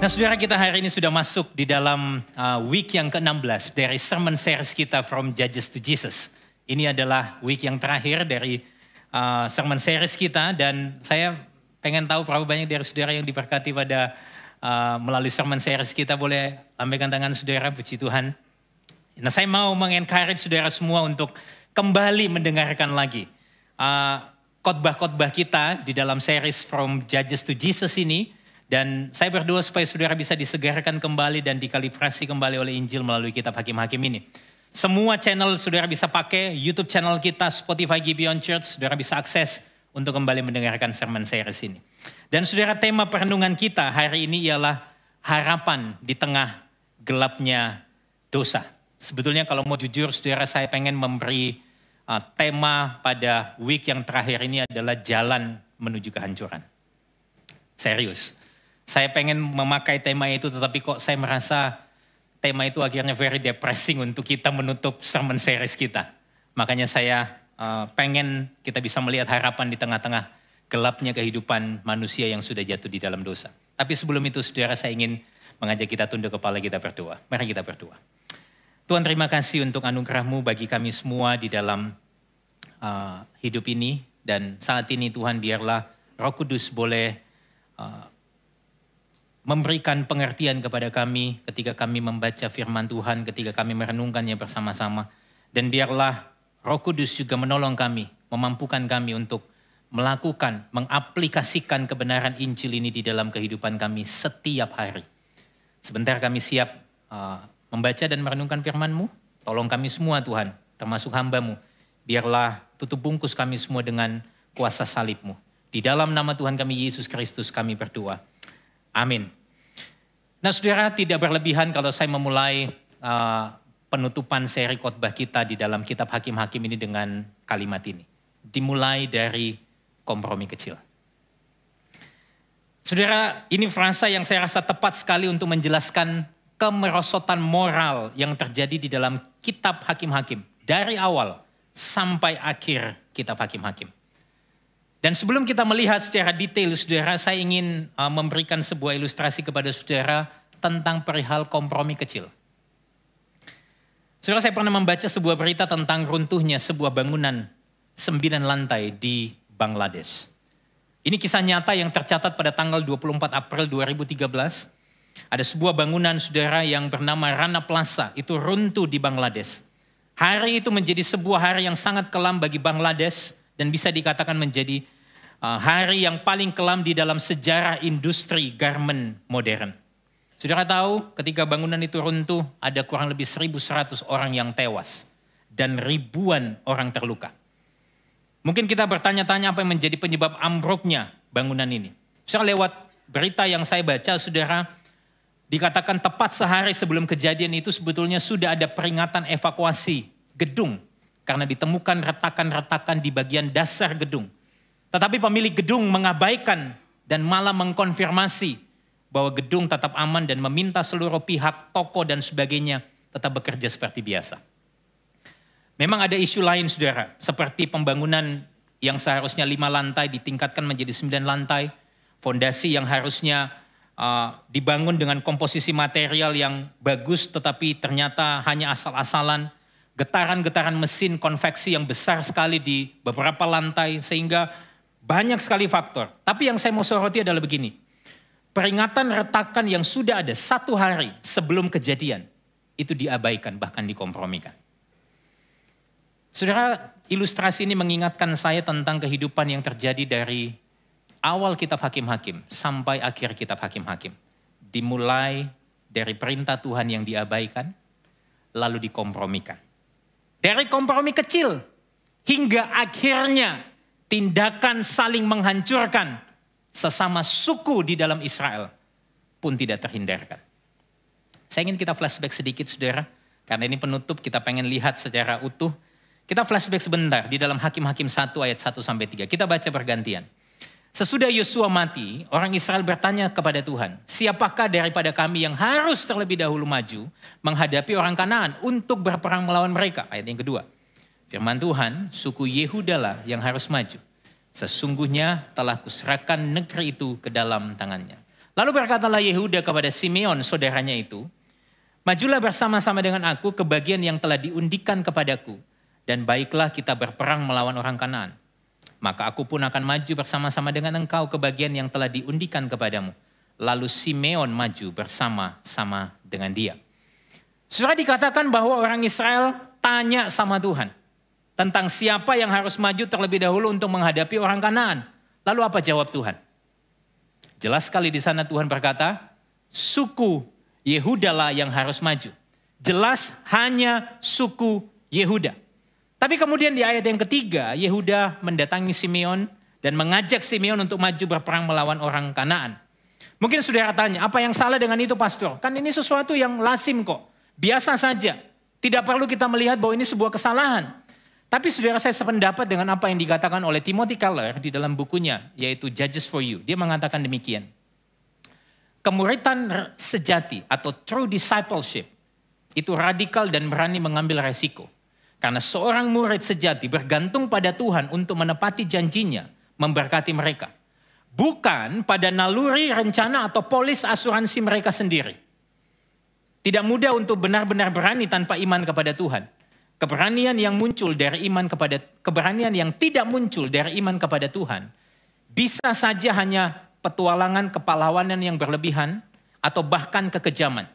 Nah saudara, kita hari ini sudah masuk di dalam week yang ke-16 dari sermon series kita From Judges to Jesus. Ini adalah week yang terakhir dari sermon series kita, dan saya pengen tahu berapa banyak dari saudara yang diberkati pada melalui sermon series kita. Boleh lambaikan tangan saudara, puji Tuhan. Nah saya mau mengencourage saudara semua untuk kembali mendengarkan lagi khotbah-khotbah kita di dalam series From Judges to Jesus ini. Dan saya berdoa supaya saudara bisa disegarkan kembali dan dikalibrasi kembali oleh Injil melalui kitab Hakim-Hakim ini. Semua channel saudara bisa pakai, YouTube channel kita, Spotify Gibeon Church, saudara bisa akses untuk kembali mendengarkan sermon series ini. Dan saudara, tema perenungan kita hari ini ialah harapan di tengah gelapnya dosa. Sebetulnya kalau mau jujur saudara, saya pengen memberi tema pada week yang terakhir ini adalah jalan menuju kehancuran. Serius. Saya pengen memakai tema itu, tetapi kok saya merasa tema itu akhirnya very depressing untuk kita menutup sermon series kita. Makanya saya pengen kita bisa melihat harapan di tengah-tengah gelapnya kehidupan manusia yang sudah jatuh di dalam dosa. Tapi sebelum itu saudara, saya ingin mengajak kita tunduk kepala, kita berdoa. Mari kita berdoa. Tuhan, terima kasih untuk anugerah-Mu bagi kami semua di dalam hidup ini. Dan saat ini Tuhan, biarlah Roh Kudus boleh memberikan pengertian kepada kami ketika kami membaca firman Tuhan, ketika kami merenungkannya bersama-sama. Dan biarlah Roh Kudus juga menolong kami, memampukan kami untuk melakukan, mengaplikasikan kebenaran Injil ini di dalam kehidupan kami setiap hari. Sebentar kami siap membaca dan merenungkan firman-Mu. Tolong kami semua Tuhan, termasuk hamba-Mu. Biarlah tutup bungkus kami semua dengan kuasa salib-Mu. Di dalam nama Tuhan kami Yesus Kristus kami berdoa. Amin. Nah saudara, tidak berlebihan kalau saya memulai penutupan seri khotbah kita di dalam kitab Hakim-Hakim ini dengan kalimat ini. Dimulai dari kompromi kecil. Saudara, ini frasa yang saya rasa tepat sekali untuk menjelaskan kemerosotan moral yang terjadi di dalam kitab Hakim-Hakim. Dari awal sampai akhir kitab Hakim-Hakim. Dan sebelum kita melihat secara detail, saudara, saya ingin memberikan sebuah ilustrasi kepada saudara tentang perihal kompromi kecil. Saudara, saya pernah membaca sebuah berita tentang runtuhnya sebuah bangunan 9 lantai di Bangladesh. Ini kisah nyata yang tercatat pada tanggal 24 April 2013. Ada sebuah bangunan, saudara, yang bernama Rana Plaza, itu runtuh di Bangladesh. Hari itu menjadi sebuah hari yang sangat kelam bagi Bangladesh dan bisa dikatakan menjadi hari yang paling kelam di dalam sejarah industri garment modern. Saudara tahu ketika bangunan itu runtuh ada kurang lebih 1.100 orang yang tewas dan ribuan orang terluka. Mungkin kita bertanya-tanya apa yang menjadi penyebab ambruknya bangunan ini. Saudara, lewat berita yang saya baca, saudara, dikatakan tepat sehari sebelum kejadian itu sebetulnya sudah ada peringatan evakuasi gedung karena ditemukan retakan-retakan di bagian dasar gedung. Tetapi pemilik gedung mengabaikan dan malah mengkonfirmasi bahwa gedung tetap aman dan meminta seluruh pihak, toko dan sebagainya tetap bekerja seperti biasa. Memang ada isu lain saudara, seperti pembangunan yang seharusnya 5 lantai ditingkatkan menjadi 9 lantai. Fondasi yang harusnya dibangun dengan komposisi material yang bagus tetapi ternyata hanya asal-asalan. Getaran-getaran mesin konveksi yang besar sekali di beberapa lantai sehingga banyak sekali faktor. Tapi yang saya mau soroti adalah begini. Peringatan retakan yang sudah ada 1 hari sebelum kejadian itu diabaikan, bahkan dikompromikan. Saudara, ilustrasi ini mengingatkan saya tentang kehidupan yang terjadi dari awal kitab Hakim-Hakim sampai akhir kitab Hakim-Hakim. Dimulai dari perintah Tuhan yang diabaikan, lalu dikompromikan. Dari kompromi kecil hingga akhirnya tindakan saling menghancurkan sesama suku di dalam Israel pun tidak terhindarkan. Saya ingin kita flashback sedikit saudara, karena ini penutup kita pengen lihat secara utuh. Kita flashback sebentar di dalam Hakim-Hakim 1 ayat 1-3. Kita baca bergantian. Sesudah Yosua mati, orang Israel bertanya kepada Tuhan, siapakah daripada kami yang harus terlebih dahulu maju menghadapi orang Kanaan untuk berperang melawan mereka? Ayat yang kedua. Firman Tuhan, suku Yehudalah yang harus maju. Sesungguhnya telah kuserahkan negeri itu ke dalam tangannya. Lalu berkatalah Yehuda kepada Simeon saudaranya itu, majulah bersama-sama dengan aku ke bagian yang telah diundikan kepadaku, dan baiklah kita berperang melawan orang Kanaan. Maka aku pun akan maju bersama-sama dengan engkau ke bagian yang telah diundikan kepadamu. Lalu Simeon maju bersama-sama dengan dia. Saudara, dikatakan bahwa orang Israel tanya sama Tuhan tentang siapa yang harus maju terlebih dahulu untuk menghadapi orang Kanaan. Lalu apa jawab Tuhan? Jelas sekali di sana Tuhan berkata, suku Yehuda lah yang harus maju. Jelas hanya suku Yehuda. Tapi kemudian di ayat yang ketiga, Yehuda mendatangi Simeon dan mengajak Simeon untuk maju berperang melawan orang Kanaan. Mungkin saudara tanya, apa yang salah dengan itu pastor? Kan ini sesuatu yang lazim kok. Biasa saja. Tidak perlu kita melihat bahwa ini sebuah kesalahan. Tapi saudara, saya sependapat dengan apa yang dikatakan oleh Timothy Keller di dalam bukunya, yaitu Judges for You. Dia mengatakan demikian. Kemuritan sejati atau true discipleship itu radikal dan berani mengambil resiko. Karena seorang murid sejati bergantung pada Tuhan untuk menepati janjinya, memberkati mereka. Bukan pada naluri, rencana, atau polis asuransi mereka sendiri. Tidak mudah untuk benar-benar berani tanpa iman kepada Tuhan. Keberanian yang muncul dari keberanian yang tidak muncul dari iman kepada Tuhan bisa saja hanya petualangan kepahlawanan yang berlebihan atau bahkan kekejaman.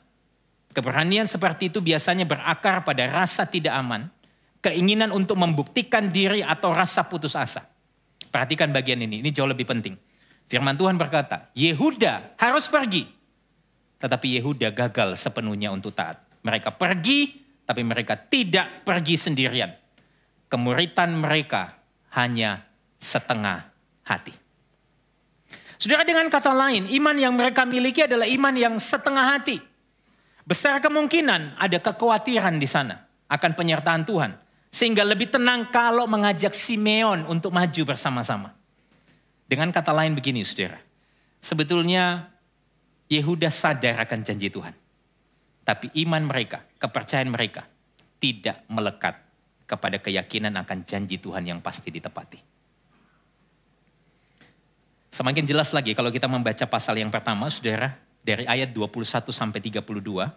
Keberanian seperti itu biasanya berakar pada rasa tidak aman, keinginan untuk membuktikan diri atau rasa putus asa. Perhatikan bagian ini jauh lebih penting. Firman Tuhan berkata, Yehuda harus pergi. Tetapi Yehuda gagal sepenuhnya untuk taat. Mereka pergi, tapi mereka tidak pergi sendirian. Kemuritan mereka hanya setengah hati. Saudara, dengan kata lain, iman yang mereka miliki adalah iman yang setengah hati. Besar kemungkinan ada kekhawatiran di sana akan penyertaan Tuhan. Sehingga lebih tenang kalau mengajak Simeon untuk maju bersama-sama. Dengan kata lain begini saudara. Sebetulnya Yehuda sadar akan janji Tuhan. Tapi iman mereka, kepercayaan mereka tidak melekat kepada keyakinan akan janji Tuhan yang pasti ditepati. Semakin jelas lagi kalau kita membaca pasal yang pertama, saudara, dari ayat 21 sampai 32.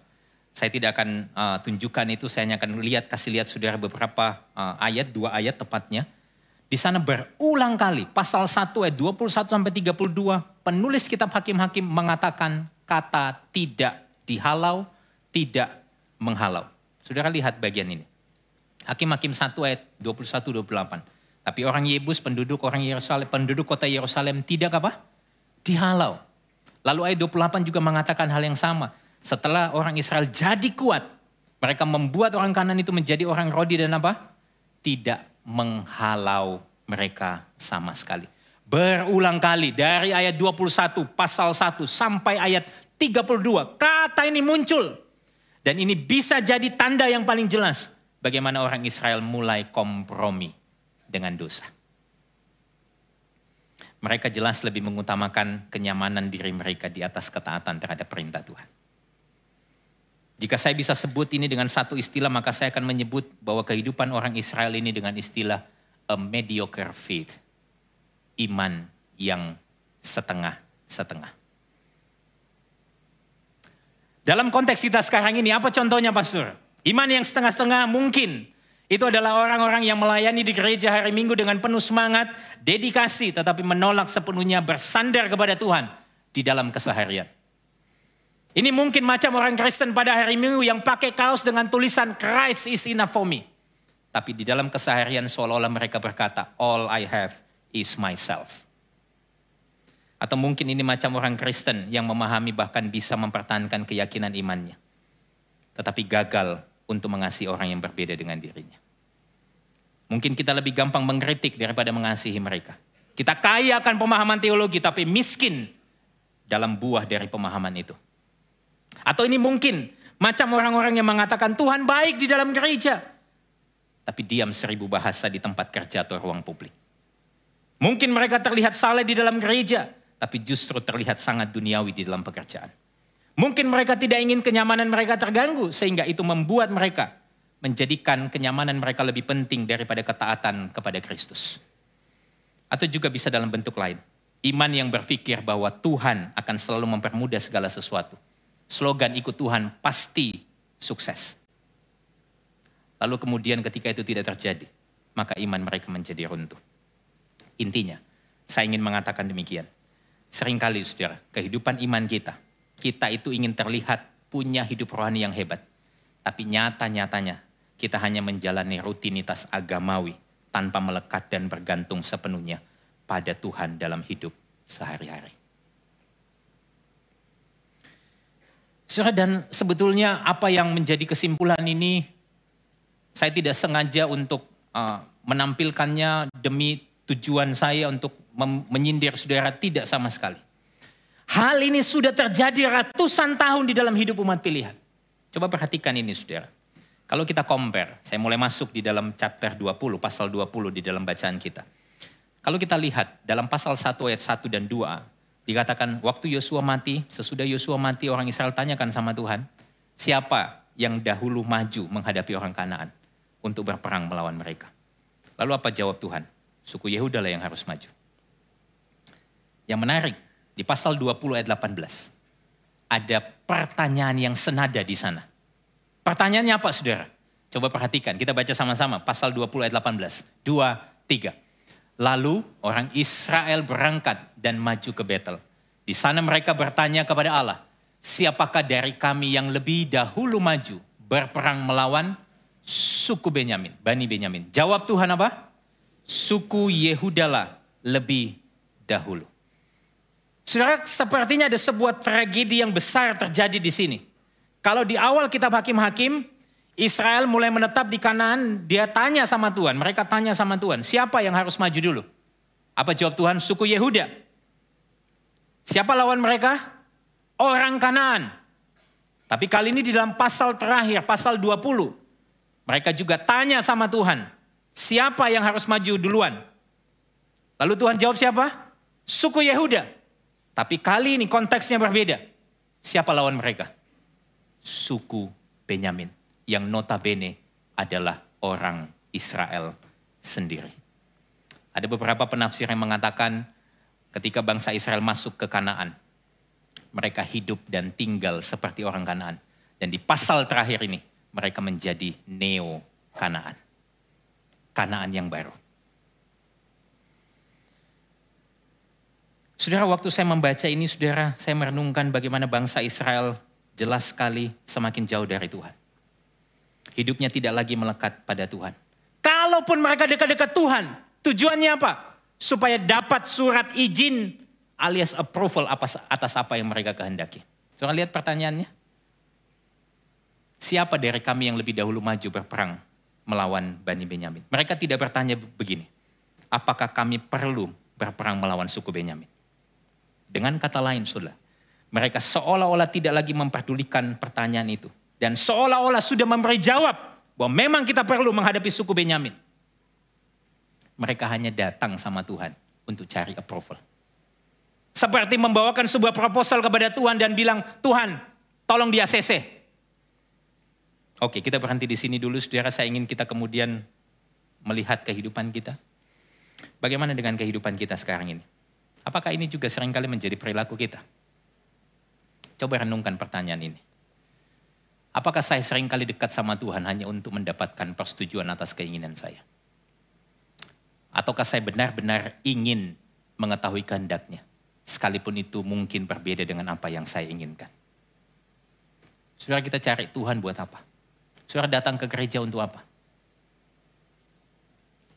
Saya tidak akan tunjukkan itu, saya hanya akan kasih lihat saudara beberapa ayat, 2 ayat tepatnya. Di sana berulang kali, pasal 1 ayat 21 sampai 32, penulis kitab Hakim-Hakim mengatakan kata tidak dihalau, tidak menghalau. Saudara lihat bagian ini. Hakim-Hakim 1 ayat 21-28. Tapi orang Yebus, penduduk kota Yerusalem tidak apa? Dihalau. Lalu ayat 28 juga mengatakan hal yang sama. Setelah orang Israel jadi kuat, mereka membuat orang Kanaan itu menjadi orang Rodi dan apa? Tidak menghalau mereka sama sekali. Berulang kali dari ayat 21 pasal 1 sampai ayat 32. Kata ini muncul. Dan ini bisa jadi tanda yang paling jelas bagaimana orang Israel mulai kompromi dengan dosa. Mereka jelas lebih mengutamakan kenyamanan diri mereka di atas ketaatan terhadap perintah Tuhan. Jika saya bisa sebut ini dengan satu istilah, maka saya akan menyebut bahwa kehidupan orang Israel ini dengan istilah a mediocre faith. Iman yang setengah-setengah. Dalam konteks kita sekarang ini, apa contohnya pastor? Iman yang setengah-setengah mungkin. Itu adalah orang-orang yang melayani di gereja hari Minggu dengan penuh semangat, dedikasi, tetapi menolak sepenuhnya bersandar kepada Tuhan di dalam keseharian. Ini mungkin macam orang Kristen pada hari Minggu yang pakai kaos dengan tulisan Christ is enough for me. Tapi di dalam keseharian seolah-olah mereka berkata, all I have is myself. Atau mungkin ini macam orang Kristen yang memahami bahkan bisa mempertahankan keyakinan imannya. Tetapi gagal untuk mengasihi orang yang berbeda dengan dirinya. Mungkin kita lebih gampang mengkritik daripada mengasihi mereka. Kita kaya akan pemahaman teologi tapi miskin dalam buah dari pemahaman itu. Atau ini mungkin macam orang-orang yang mengatakan Tuhan baik di dalam gereja. Tapi diam 1000 bahasa di tempat kerja atau ruang publik. Mungkin mereka terlihat saleh di dalam gereja. Tapi justru terlihat sangat duniawi di dalam pekerjaan. Mungkin mereka tidak ingin kenyamanan mereka terganggu. Sehingga itu membuat mereka menjadikan kenyamanan mereka lebih penting daripada ketaatan kepada Kristus. Atau juga bisa dalam bentuk lain. Iman yang berpikir bahwa Tuhan akan selalu mempermudah segala sesuatu. Slogan ikut Tuhan pasti sukses. Lalu kemudian ketika itu tidak terjadi, maka iman mereka menjadi runtuh. Intinya, saya ingin mengatakan demikian. Seringkali saudara, kehidupan iman kita itu ingin terlihat punya hidup rohani yang hebat. Tapi nyata-nyatanya kita hanya menjalani rutinitas agamawi tanpa melekat dan bergantung sepenuhnya pada Tuhan dalam hidup sehari-hari. Saudara, dan sebetulnya apa yang menjadi kesimpulan ini, saya tidak sengaja untuk menampilkannya demi tujuan saya untuk menyindir saudara, tidak sama sekali. Hal ini sudah terjadi ratusan tahun di dalam hidup umat pilihan. Coba perhatikan ini saudara. Kalau kita compare, saya mulai masuk di dalam chapter 20, pasal 20 di dalam bacaan kita. Kalau kita lihat dalam pasal 1 ayat 1 dan 2, dikatakan waktu Yosua mati, sesudah Yosua mati orang Israel tanyakan sama Tuhan, siapa yang dahulu maju menghadapi orang Kanaan untuk berperang melawan mereka. Lalu apa jawab Tuhan? Suku Yehuda lah yang harus maju. Yang menarik, di pasal 20 ayat 18, ada pertanyaan yang senada di sana. Pertanyaannya apa saudara? Coba perhatikan, kita baca sama-sama pasal 20 ayat 18. 2, 3. Lalu orang Israel berangkat dan maju ke Betel. Di sana mereka bertanya kepada Allah, siapakah dari kami yang lebih dahulu maju berperang melawan suku Benyamin, Bani Benyamin? Jawab Tuhan apa? Suku Yehuda lah lebih dahulu. Saudara, sepertinya ada sebuah tragedi yang besar terjadi di sini. Kalau di awal kitab Hakim-Hakim, Israel mulai menetap di Kanaan, dia tanya sama Tuhan, mereka tanya sama Tuhan, siapa yang harus maju dulu? Apa jawab Tuhan? Suku Yehuda. Siapa lawan mereka? Orang Kanaan. Tapi kali ini di dalam pasal terakhir, pasal 20, mereka juga tanya sama Tuhan, siapa yang harus maju duluan? Lalu Tuhan jawab siapa? Suku Yehuda. Tapi kali ini konteksnya berbeda. Siapa lawan mereka? Suku Benyamin, yang notabene adalah orang Israel sendiri. Ada beberapa penafsir yang mengatakan ketika bangsa Israel masuk ke Kanaan, mereka hidup dan tinggal seperti orang Kanaan. Dan di pasal terakhir ini, mereka menjadi Neo-Kanaan. Kanaan yang baru. Saudara, waktu saya membaca ini, saudara, saya merenungkan bagaimana bangsa Israel jelas sekali semakin jauh dari Tuhan. Hidupnya tidak lagi melekat pada Tuhan. Kalaupun mereka dekat-dekat Tuhan, tujuannya apa? Supaya dapat surat izin alias approval atas apa yang mereka kehendaki. Saudara lihat pertanyaannya. Siapa dari kami yang lebih dahulu maju berperang melawan Bani Benyamin? Mereka tidak bertanya begini. Apakah kami perlu berperang melawan suku Benyamin? Dengan kata lain, saudara, mereka seolah-olah tidak lagi memperdulikan pertanyaan itu. Dan seolah-olah sudah memberi jawab bahwa memang kita perlu menghadapi suku Benyamin. Mereka hanya datang sama Tuhan untuk cari approval. Seperti membawakan sebuah proposal kepada Tuhan dan bilang, Tuhan, tolong dia ACC. Oke, kita berhenti di sini dulu, saudara. Saya ingin kita kemudian melihat kehidupan kita. Bagaimana dengan kehidupan kita sekarang ini? Apakah ini juga seringkali menjadi perilaku kita? Coba renungkan pertanyaan ini. Apakah saya seringkali dekat sama Tuhan hanya untuk mendapatkan persetujuan atas keinginan saya? Ataukah saya benar-benar ingin mengetahui kehendak-Nya? Sekalipun itu mungkin berbeda dengan apa yang saya inginkan. Saudara, kita cari Tuhan buat apa? Saudara datang ke gereja untuk apa?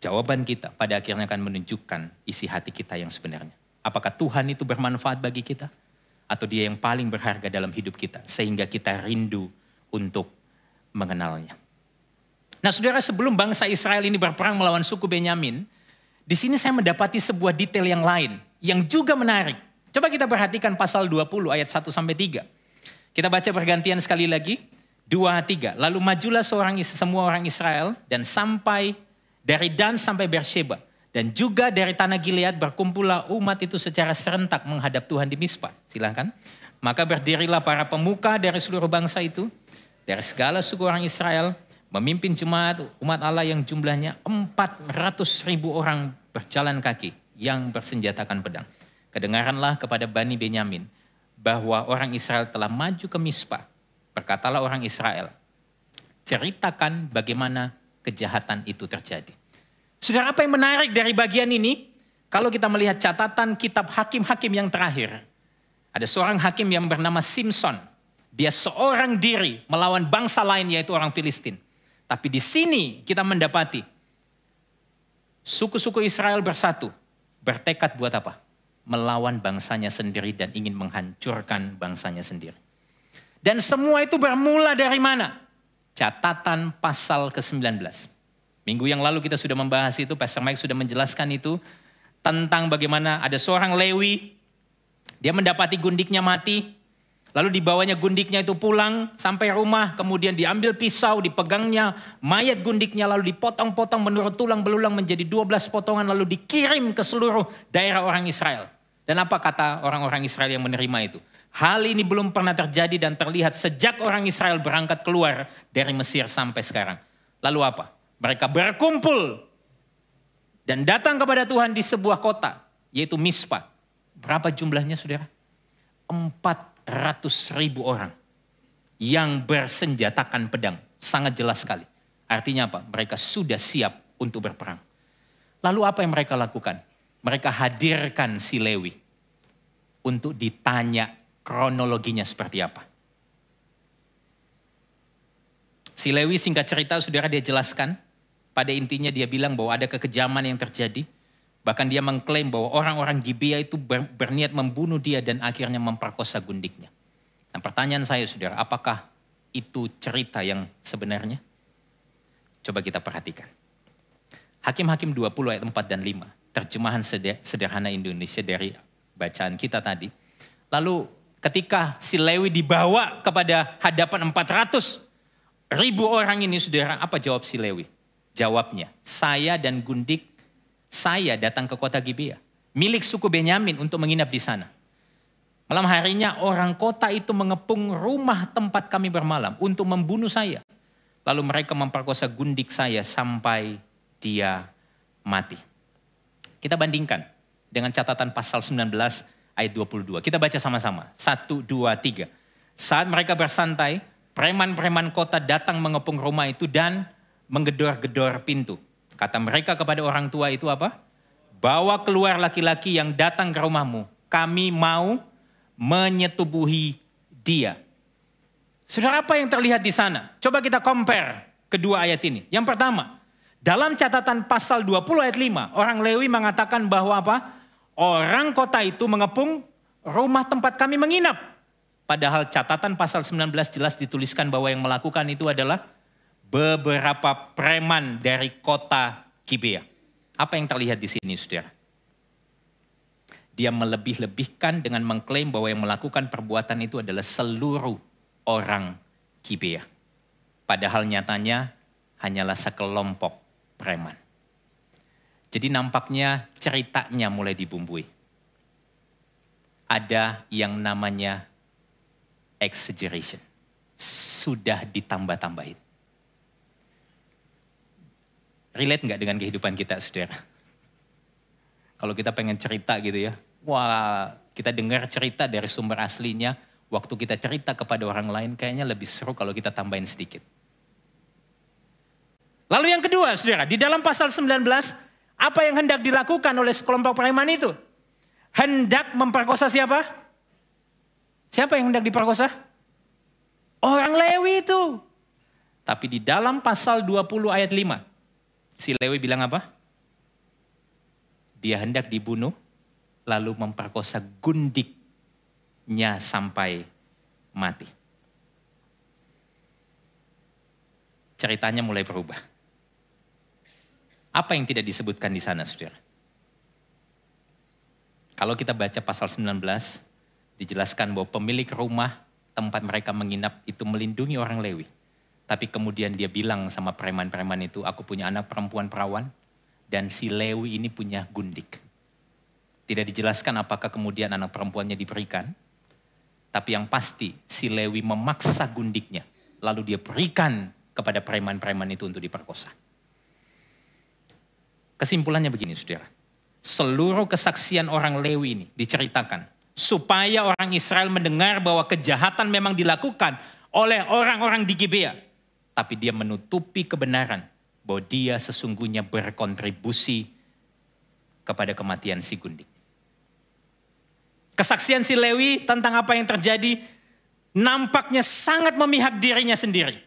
Jawaban kita pada akhirnya akan menunjukkan isi hati kita yang sebenarnya. Apakah Tuhan itu bermanfaat bagi kita? Atau Dia yang paling berharga dalam hidup kita sehingga kita rindu untuk mengenalnya. Nah saudara, sebelum bangsa Israel ini berperang melawan suku Benyamin, di sini saya mendapati sebuah detail yang lain yang juga menarik. Coba kita perhatikan pasal 20 ayat 1-3. Kita baca bergantian sekali lagi. 2-3. Lalu majulah semua orang Israel dan sampai dari Dan sampai Beersheba. Dan juga dari tanah Gilead berkumpullah umat itu secara serentak menghadap Tuhan di Mispa. Silahkan. Maka berdirilah para pemuka dari seluruh bangsa itu, dari segala suku orang Israel, memimpin jemaat umat Allah yang jumlahnya 400.000 orang berjalan kaki yang bersenjatakan pedang. kedengaranlah kepada Bani Benyamin bahwa orang Israel telah maju ke Mispa. Berkatalah orang Israel, ceritakan bagaimana kejahatan itu terjadi. Saudara, apa yang menarik dari bagian ini? Kalau kita melihat catatan kitab hakim-hakim yang terakhir, ada seorang hakim yang bernama Simson. Dia seorang diri melawan bangsa lain, yaitu orang Filistin. Tapi di sini kita mendapati suku-suku Israel bersatu, bertekad buat apa? Melawan bangsanya sendiri dan ingin menghancurkan bangsanya sendiri. Dan semua itu bermula dari mana? Catatan pasal ke-19. Minggu yang lalu kita sudah membahas itu, Pastor Mike sudah menjelaskan itu, tentang bagaimana ada seorang Lewi, dia mendapati gundiknya mati, lalu dibawanya gundiknya itu pulang sampai rumah, kemudian diambil pisau, dipegangnya mayat gundiknya, lalu dipotong-potong menurut tulang belulang menjadi 12 potongan, lalu dikirim ke seluruh daerah orang Israel. Dan apa kata orang-orang Israel yang menerima itu? Hal ini belum pernah terjadi dan terlihat sejak orang Israel berangkat keluar dari Mesir sampai sekarang. Lalu apa? Mereka berkumpul dan datang kepada Tuhan di sebuah kota, yaitu Mispa. Berapa jumlahnya, saudara? 400.000 orang yang bersenjatakan pedang. Sangat jelas sekali. Artinya apa? Mereka sudah siap untuk berperang. Lalu apa yang mereka lakukan? Mereka hadirkan si Lewi untuk ditanya kronologinya seperti apa. Si Lewi singkat cerita, saudara, dia jelaskan. Pada intinya dia bilang bahwa ada kekejaman yang terjadi. Bahkan dia mengklaim bahwa orang-orang Gibea itu berniat membunuh dia dan akhirnya memperkosa gundiknya. Nah, pertanyaan saya, saudara, apakah itu cerita yang sebenarnya? Coba kita perhatikan. Hakim-hakim 20 ayat 4 dan 5. Terjemahan sederhana Indonesia dari bacaan kita tadi. Lalu ketika si Lewi dibawa kepada hadapan 400.000 orang ini, saudara, apa jawab si Lewi? Jawabnya, saya dan gundik saya datang ke kota Gibea, milik suku Benyamin untuk menginap di sana. Malam harinya orang kota itu mengepung rumah tempat kami bermalam untuk membunuh saya. Lalu mereka memperkosa gundik saya sampai dia mati. Kita bandingkan dengan catatan pasal 19 ayat 22. Kita baca sama-sama. 1, 2, 3. Saat mereka bersantai, preman-preman kota datang mengepung rumah itu dan menggedor-gedor pintu. Kata mereka kepada orang tua itu apa? Bawa keluar laki-laki yang datang ke rumahmu. Kami mau menyetubuhi dia. Saudara, apa yang terlihat di sana? Coba kita compare kedua ayat ini. Yang pertama, dalam catatan pasal 20 ayat 5, orang Lewi mengatakan bahwa apa? Orang kota itu mengepung rumah tempat kami menginap. Padahal catatan pasal 19 jelas dituliskan bahwa yang melakukan itu adalah beberapa preman dari kota Gibea. Apa yang terlihat di sini, saudara? Dia melebih-lebihkan dengan mengklaim bahwa yang melakukan perbuatan itu adalah seluruh orang Gibea. Padahal nyatanya hanyalah sekelompok preman. Jadi nampaknya ceritanya mulai dibumbui. Ada yang namanya exaggeration. Sudah ditambah-tambahin. Relate nggak dengan kehidupan kita, saudara? Kalau kita pengen cerita gitu ya. Wah, kita dengar cerita dari sumber aslinya. Waktu kita cerita kepada orang lain kayaknya lebih seru kalau kita tambahin sedikit. Lalu yang kedua, saudara, di dalam pasal 19, apa yang hendak dilakukan oleh sekelompok preman itu? Hendak memperkosa siapa? Siapa yang hendak diperkosa? Orang Lewi itu. Tapi di dalam pasal 20 ayat 5, si Lewi bilang apa? Dia hendak dibunuh, lalu memperkosa gundiknya sampai mati. Ceritanya mulai berubah. Apa yang tidak disebutkan di sana, saudara? Kalau kita baca pasal 19, dijelaskan bahwa pemilik rumah tempat mereka menginap itu melindungi orang Lewi. Tapi kemudian dia bilang sama preman-preman itu, aku punya anak perempuan perawan, dan si Lewi ini punya gundik. Tidak dijelaskan apakah kemudian anak perempuannya diberikan, tapi yang pasti si Lewi memaksa gundiknya, lalu dia berikan kepada preman-preman itu untuk diperkosa. Kesimpulannya begini, saudara. seluruh kesaksian orang Lewi ini diceritakan. Supaya orang Israel mendengar bahwa kejahatan memang dilakukan oleh orang-orang di Gibea. Tapi dia menutupi kebenaran bahwa dia sesungguhnya berkontribusi kepada kematian si gundik. Kesaksian si Lewi tentang apa yang terjadi nampaknya sangat memihak dirinya sendiri.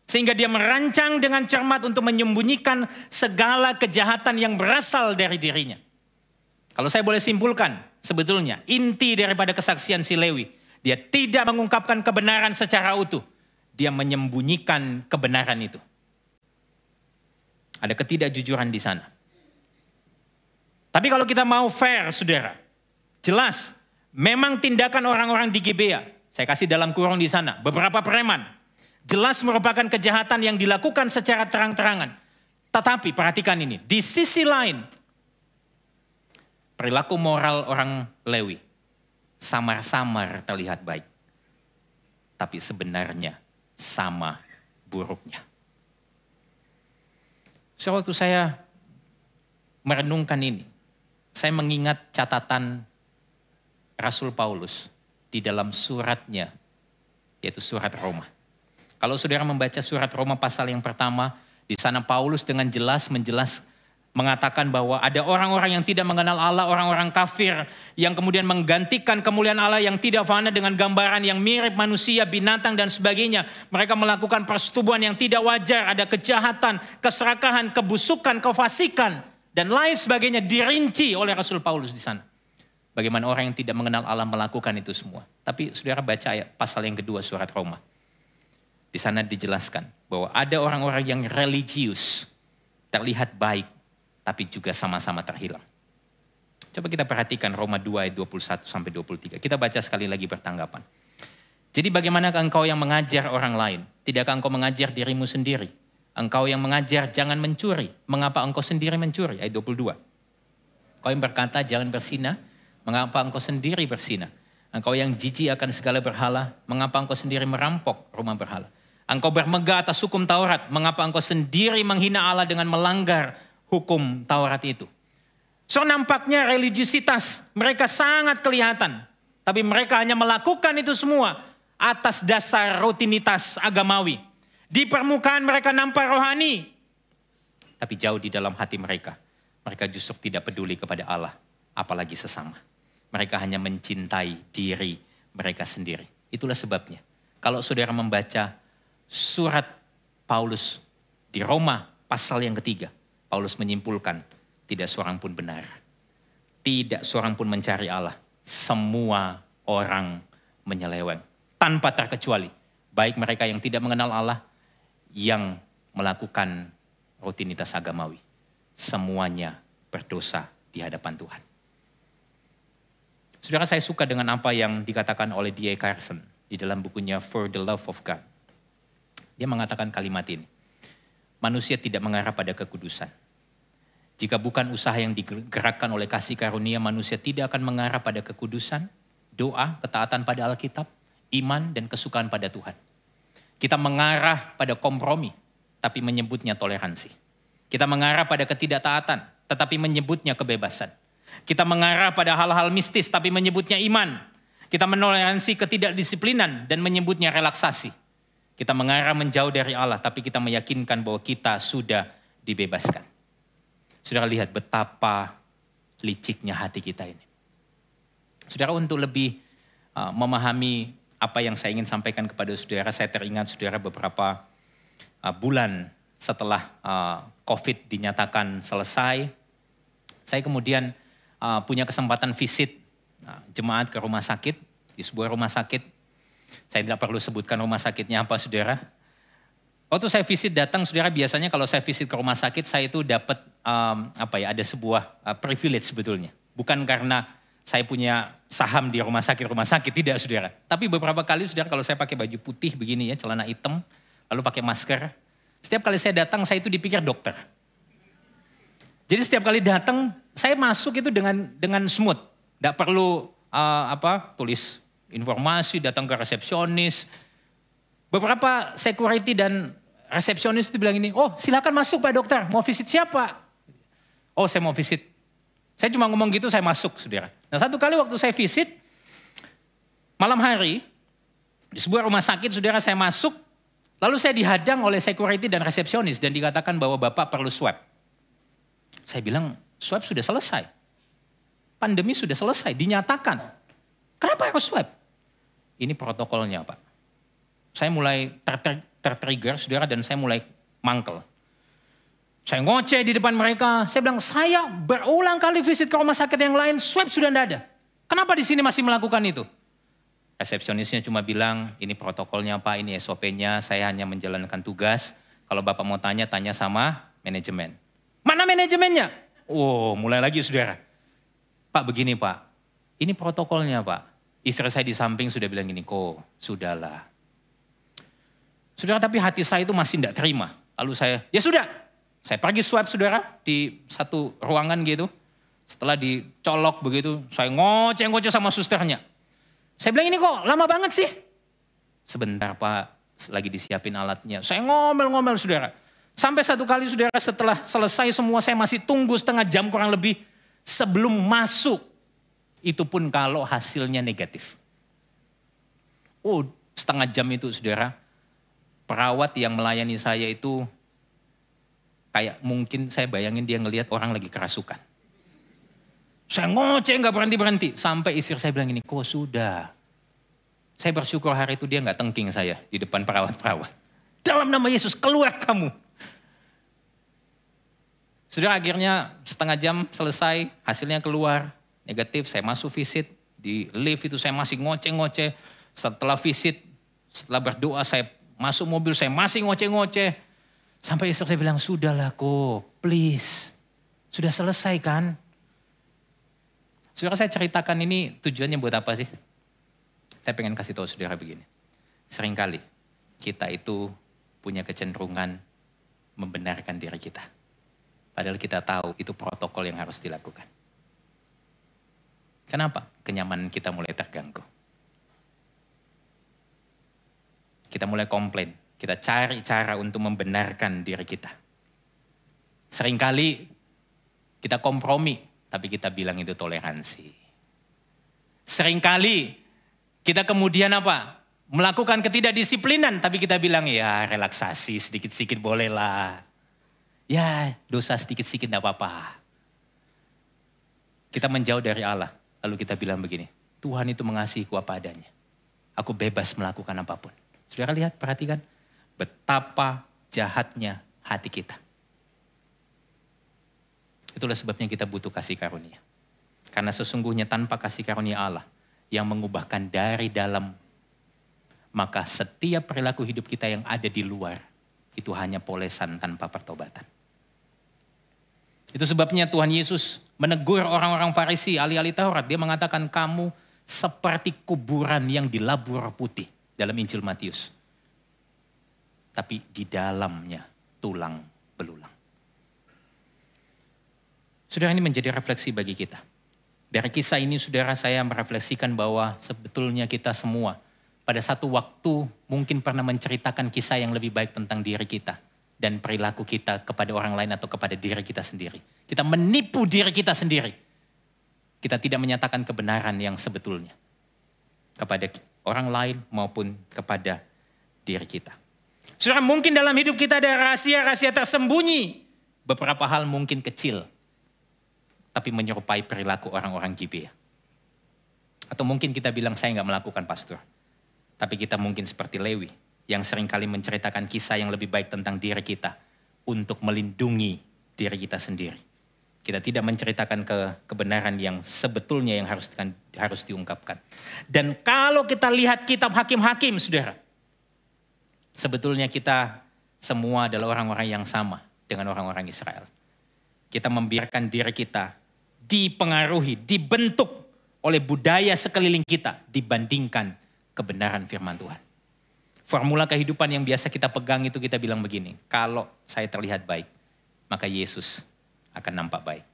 Sehingga dia merancang dengan cermat untuk menyembunyikan segala kejahatan yang berasal dari dirinya. Kalau saya boleh simpulkan, sebetulnya inti daripada kesaksian si Lewi, dia tidak mengungkapkan kebenaran secara utuh. Dia menyembunyikan kebenaran itu. Ada ketidakjujuran di sana. Tapi kalau kita mau fair, saudara, jelas memang tindakan orang-orang di Gibea, saya kasih dalam kurung di sana, beberapa preman, jelas merupakan kejahatan yang dilakukan secara terang-terangan. Tetapi perhatikan ini, di sisi lain, perilaku moral orang Lewi samar-samar terlihat baik. Tapi sebenarnya sama buruknya. So, waktu saya merenungkan ini, saya mengingat catatan Rasul Paulus di dalam suratnya, yaitu surat Roma. Kalau saudara membaca surat Roma pasal yang pertama, di sana Paulus dengan jelas mengatakan bahwa ada orang-orang yang tidak mengenal Allah, orang-orang kafir yang kemudian menggantikan kemuliaan Allah yang tidak fana dengan gambaran yang mirip manusia, binatang dan sebagainya. Mereka melakukan persetubuhan yang tidak wajar, ada kejahatan, keserakahan, kebusukan, kefasikan dan lain sebagainya dirinci oleh Rasul Paulus di sana. Bagaimana orang yang tidak mengenal Allah melakukan itu semua. Tapi saudara baca ayat pasal yang kedua surat Roma. Di sana dijelaskan bahwa ada orang-orang yang religius, terlihat baik, tapi juga sama-sama terhilang. Coba kita perhatikan Roma 2 ayat 21-23. Kita baca sekali lagi bertanggapan. Jadi bagaimana engkau yang mengajar orang lain? Tidakkah engkau mengajar dirimu sendiri? Engkau yang mengajar jangan mencuri. Mengapa engkau sendiri mencuri? Ayat 22. Engkau yang berkata jangan berzina. Mengapa engkau sendiri berzina? Engkau yang jijik akan segala berhala. Mengapa engkau sendiri merampok rumah berhala? Engkau bermegah atas hukum Taurat. Mengapa engkau sendiri menghina Allah dengan melanggar hukum Taurat itu? So nampaknya religiusitas mereka sangat kelihatan. Tapi mereka hanya melakukan itu semua atas dasar rutinitas agamawi. Di permukaan mereka nampak rohani. Tapi jauh di dalam hati mereka. Mereka justru tidak peduli kepada Allah. Apalagi sesama. Mereka hanya mencintai diri mereka sendiri. Itulah sebabnya. Kalau saudara membaca surat Paulus di Roma pasal yang ketiga. Paulus menyimpulkan tidak seorang pun benar. Tidak seorang pun mencari Allah. Semua orang menyeleweng. Tanpa terkecuali. Baik mereka yang tidak mengenal Allah. Yang melakukan rutinitas agamawi. Semuanya berdosa di hadapan Tuhan. Saudara, saya suka dengan apa yang dikatakan oleh D.A. Carson di dalam bukunya For the Love of God. Dia mengatakan kalimat ini. Manusia tidak mengarah pada kekudusan. Jika bukan usaha yang digerakkan oleh kasih karunia, manusia tidak akan mengarah pada kekudusan, doa, ketaatan pada Alkitab, iman, dan kesukaan pada Tuhan. Kita mengarah pada kompromi, tapi menyebutnya toleransi. Kita mengarah pada ketidaktaatan, tetapi menyebutnya kebebasan. Kita mengarah pada hal-hal mistis, tapi menyebutnya iman. Kita menoleransi ketidakdisiplinan dan menyebutnya relaksasi. Kita mengarah menjauh dari Allah, tapi kita meyakinkan bahwa kita sudah dibebaskan. Saudara lihat betapa liciknya hati kita ini. Saudara, untuk lebih memahami apa yang saya ingin sampaikan kepada saudara, saya teringat saudara beberapa bulan setelah COVID dinyatakan selesai, saya kemudian punya kesempatan visit jemaat ke rumah sakit, di sebuah rumah sakit. Saya tidak perlu sebutkan rumah sakitnya apa, saudara. Waktu saya visit datang, saudara, biasanya kalau saya visit ke rumah sakit, saya itu dapat ada sebuah privilege sebetulnya. Bukan karena saya punya saham di rumah sakit, tidak, saudara. Tapi beberapa kali, saudara, kalau saya pakai baju putih begini ya, celana hitam, lalu pakai masker, setiap kali saya datang, saya itu dipikir dokter. Jadi setiap kali datang, saya masuk itu dengan smooth. Tidak perlu tulis informasi, datang ke resepsionis. Beberapa security dan resepsionis itu bilang ini, oh silakan masuk Pak Dokter, mau visit siapa? Oh saya mau visit Saya cuma ngomong gitu, saya masuk, saudara. Nah, satu kali waktu saya visit, malam hari, di sebuah rumah sakit, saudara, saya masuk, lalu saya dihadang oleh security dan resepsionis, dan dikatakan bahwa Bapak perlu swab. Saya bilang, swab sudah selesai. Pandemi sudah selesai, dinyatakan. Kenapa harus swab? Ini protokolnya, Pak. Saya mulai tertrigger, saudara, dan saya mulai mangkel. Saya ngoceh di depan mereka, saya bilang, saya berulang kali visit ke rumah sakit yang lain, swab sudah tidak ada. Kenapa di sini masih melakukan itu? Resepsionisnya cuma bilang, ini protokolnya Pak, ini SOP-nya, saya hanya menjalankan tugas. Kalau Bapak mau tanya, tanya sama manajemen. Mana manajemennya? Oh, mulai lagi, saudara. Pak, begini Pak, ini protokolnya Pak. Istri saya di samping sudah bilang gini, kok sudahlah. Saudara, tapi hati saya itu masih tidak terima. Lalu saya, ya sudah. Saya pergi swab, saudara, di satu ruangan gitu. Setelah dicolok begitu, saya ngoceh-ngoceh sama susternya. Saya bilang, ini kok lama banget sih? Sebentar Pak, lagi disiapin alatnya. Saya ngomel-ngomel, saudara. Sampai satu kali, saudara, setelah selesai semua, saya masih tunggu setengah jam kurang lebih. Sebelum masuk, itu pun kalau hasilnya negatif. Oh, setengah jam itu, saudara. Perawat yang melayani saya itu kayak mungkin saya bayangin dia ngelihat orang lagi kerasukan. Saya ngoceh nggak berhenti-berhenti. Sampai istri saya bilang ini, kok sudah. Saya bersyukur hari itu dia nggak tengking saya di depan perawat-perawat. Dalam nama Yesus keluar kamu. Saudara, akhirnya setengah jam selesai, hasilnya keluar. Negatif, saya masuk visit. Di lift itu saya masih ngoceh-ngoceh. Setelah visit, setelah berdoa saya masuk mobil, saya masih ngoceh-ngoceh. Sampai istri saya bilang, sudahlah kok, please. Sudah selesai kan? Saudara, saya ceritakan ini tujuannya buat apa sih? Saya pengen kasih tahu saudara begini. Seringkali kita itu punya kecenderungan membenarkan diri kita. Padahal kita tahu itu protokol yang harus dilakukan. Kenapa? Kenyamanan kita mulai terganggu. Kita mulai komplain. Kita cari cara untuk membenarkan diri kita. Seringkali kita kompromi, tapi kita bilang itu toleransi. Seringkali kita kemudian apa? Melakukan ketidakdisiplinan, tapi kita bilang ya relaksasi sedikit-sedikit bolehlah. Ya dosa sedikit-sedikit tidak apa-apa. Kita menjauh dari Allah, lalu kita bilang begini, Tuhan itu mengasihiku apa adanya. Aku bebas melakukan apapun. Saudara lihat, perhatikan betapa jahatnya hati kita. Itulah sebabnya kita butuh kasih karunia. Karena sesungguhnya tanpa kasih karunia Allah yang mengubahkan dari dalam, maka setiap perilaku hidup kita yang ada di luar itu hanya polesan tanpa pertobatan. Itu sebabnya Tuhan Yesus menegur orang-orang Farisi, ahli-ahli Taurat. Dia mengatakan kamu seperti kuburan yang dilabur putih dalam Injil Matius. Tapi di dalamnya tulang belulang. Saudara, ini menjadi refleksi bagi kita. Dari kisah ini saudara, saya merefleksikan bahwa sebetulnya kita semua pada satu waktu mungkin pernah menceritakan kisah yang lebih baik tentang diri kita. Dan perilaku kita kepada orang lain atau kepada diri kita sendiri. Kita menipu diri kita sendiri. Kita tidak menyatakan kebenaran yang sebetulnya. Kepada orang lain maupun kepada diri kita. Saudara, mungkin dalam hidup kita ada rahasia-rahasia tersembunyi. Beberapa hal mungkin kecil. Tapi menyerupai perilaku orang-orang Gibea. Atau mungkin kita bilang saya nggak melakukan pastor. Tapi kita mungkin seperti Lewi. Yang seringkali menceritakan kisah yang lebih baik tentang diri kita untuk melindungi diri kita sendiri. Kita tidak menceritakan kebenaran yang sebetulnya yang harus diungkapkan. Dan kalau kita lihat kitab Hakim-Hakim, saudara, sebetulnya kita semua adalah orang-orang yang sama dengan orang-orang Israel. Kita membiarkan diri kita dipengaruhi, dibentuk oleh budaya sekeliling kita dibandingkan kebenaran firman Tuhan. Formula kehidupan yang biasa kita pegang itu kita bilang begini, kalau saya terlihat baik, maka Yesus akan nampak baik.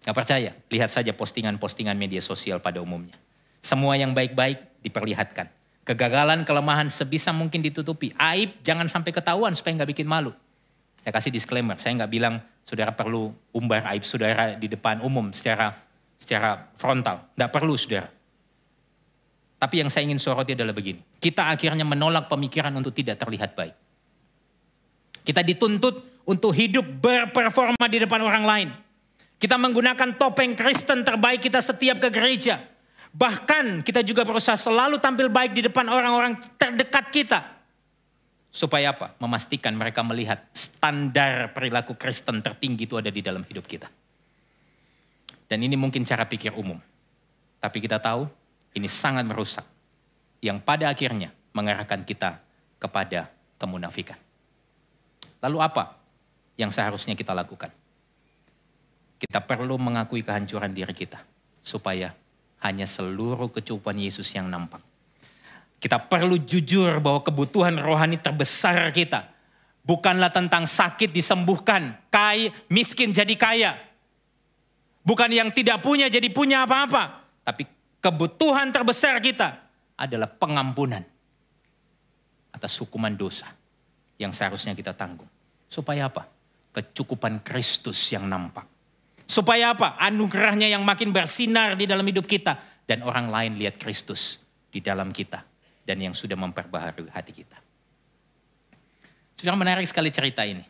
Gak percaya? Lihat saja postingan-postingan media sosial pada umumnya. Semua yang baik-baik diperlihatkan. Kegagalan, kelemahan sebisa mungkin ditutupi. Aib jangan sampai ketahuan supaya gak bikin malu. Saya kasih disclaimer, saya nggak bilang saudara perlu umbar aib saudara di depan umum secara frontal. Nggak perlu saudara. Tapi yang saya ingin soroti adalah begini. Kita akhirnya menolak pemikiran untuk tidak terlihat baik. Kita dituntut untuk hidup berperforma di depan orang lain. Kita menggunakan topeng Kristen terbaik kita setiap ke gereja. Bahkan kita juga berusaha selalu tampil baik di depan orang-orang terdekat kita. Supaya apa? Memastikan mereka melihat standar perilaku Kristen tertinggi itu ada di dalam hidup kita. Dan ini mungkin cara pikir umum. Tapi kita tahu ini sangat merusak. Yang pada akhirnya mengarahkan kita kepada kemunafikan. Lalu apa yang seharusnya kita lakukan? Kita perlu mengakui kehancuran diri kita. Supaya hanya seluruh kecukupan Yesus yang nampak. Kita perlu jujur bahwa kebutuhan rohani terbesar kita bukanlah tentang sakit disembuhkan, kaya, miskin jadi kaya. Bukan yang tidak punya jadi punya apa-apa. Tapi kebutuhan terbesar kita adalah pengampunan atas hukuman dosa yang seharusnya kita tanggung. Supaya apa? Kecukupan Kristus yang nampak. Supaya apa? Anugerahnya yang makin bersinar di dalam hidup kita. Dan orang lain lihat Kristus di dalam kita. Dan yang sudah memperbaharui hati kita. Sudah menarik sekali cerita ini.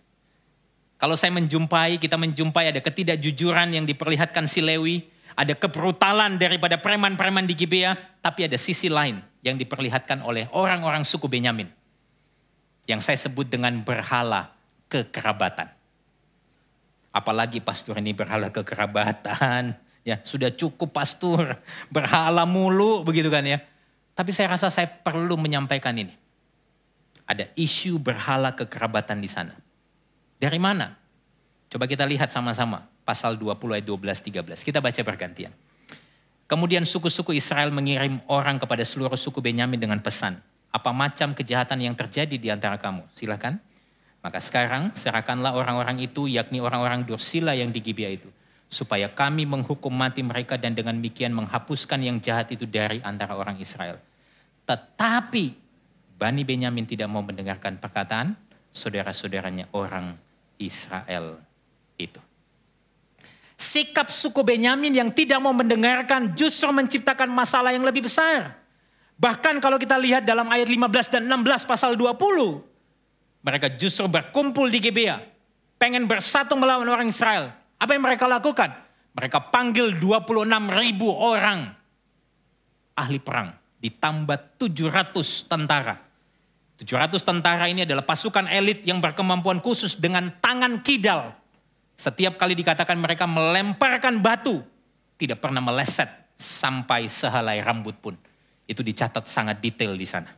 Kalau kita menjumpai ada ketidakjujuran yang diperlihatkan si Lewi. Ada kebrutalan daripada preman-preman di Gibea. Tapi ada sisi lain yang diperlihatkan oleh orang-orang suku Benyamin. Yang saya sebut dengan berhala kekerabatan. Apalagi pastor ini berhala kekerabatan. Ya, sudah cukup pastor berhala mulu begitu kan ya. Tapi saya rasa saya perlu menyampaikan ini. Ada isu berhala kekerabatan di sana. Dari mana? Coba kita lihat sama-sama pasal 20 ayat 12-13. Kita baca bergantian. Kemudian suku-suku Israel mengirim orang kepada seluruh suku Benyamin dengan pesan. Apa macam kejahatan yang terjadi di antara kamu? Silakan. Maka sekarang serahkanlah orang-orang itu, yakni orang-orang Dursila yang di Gibea itu. Supaya kami menghukum mati mereka dan dengan demikian menghapuskan yang jahat itu dari antara orang Israel. Tetapi Bani Benyamin tidak mau mendengarkan perkataan saudara-saudaranya orang Israel itu. Sikap suku Benyamin yang tidak mau mendengarkan justru menciptakan masalah yang lebih besar. Bahkan kalau kita lihat dalam ayat 15 dan 16 pasal 20. Mereka justru berkumpul di Gibea. Pengen bersatu melawan orang Israel. Apa yang mereka lakukan? Mereka panggil 26.000 orang. Ahli perang. Ditambah 700 tentara. 700 tentara ini adalah pasukan elit yang berkemampuan khusus dengan tangan kidal. Setiap kali dikatakan mereka melemparkan batu. Tidak pernah meleset sampai sehelai rambut pun. Itu dicatat sangat detail di sana.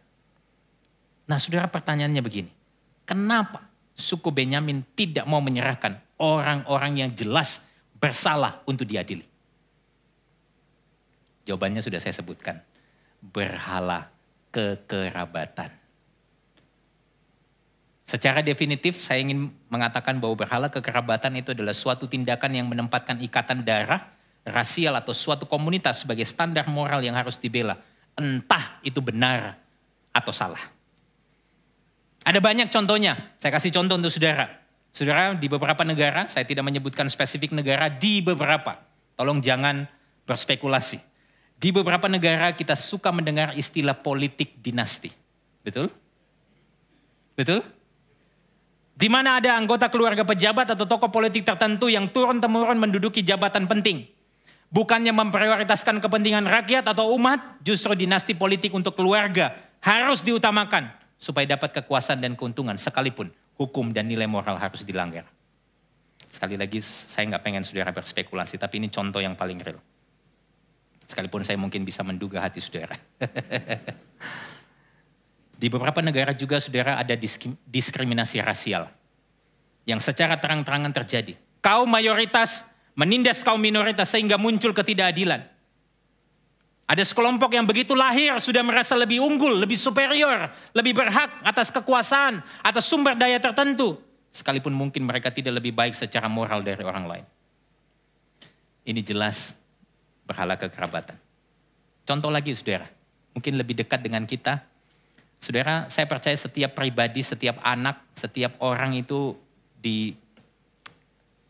Nah saudara, pertanyaannya begini. Kenapa suku Benyamin tidak mau menyerahkan orang-orang yang jelas bersalah untuk diadili? Jawabannya sudah saya sebutkan. Berhala kekerabatan. Secara definitif saya ingin mengatakan bahwa berhala kekerabatan itu adalah suatu tindakan yang menempatkan ikatan darah, rasial atau suatu komunitas sebagai standar moral yang harus dibela. Entah itu benar atau salah. Ada banyak contohnya, saya kasih contoh untuk saudara. Saudara, di beberapa negara, saya tidak menyebutkan spesifik negara, di beberapa. Tolong jangan berspekulasi. Di beberapa negara kita suka mendengar istilah politik dinasti. Betul? Betul? Di mana ada anggota keluarga pejabat atau tokoh politik tertentu yang turun-temurun menduduki jabatan penting. Bukannya memprioritaskan kepentingan rakyat atau umat, justru dinasti politik untuk keluarga harus diutamakan. Supaya dapat kekuasaan dan keuntungan sekalipun hukum dan nilai moral harus dilanggar. Sekali lagi saya nggak pengen saudara berspekulasi, tapi ini contoh yang paling real. Sekalipun saya mungkin bisa menduga hati saudara. Di beberapa negara juga saudara ada diskriminasi rasial. Yang secara terang-terangan terjadi. Kaum mayoritas menindas kaum minoritas sehingga muncul ketidakadilan. Ada sekelompok yang begitu lahir sudah merasa lebih unggul, lebih superior, lebih berhak atas kekuasaan, atas sumber daya tertentu. Sekalipun mungkin mereka tidak lebih baik secara moral dari orang lain. Ini jelas berhala kekerabatan. Contoh lagi saudara, mungkin lebih dekat dengan kita. Saudara, saya percaya setiap pribadi, setiap anak, setiap orang itu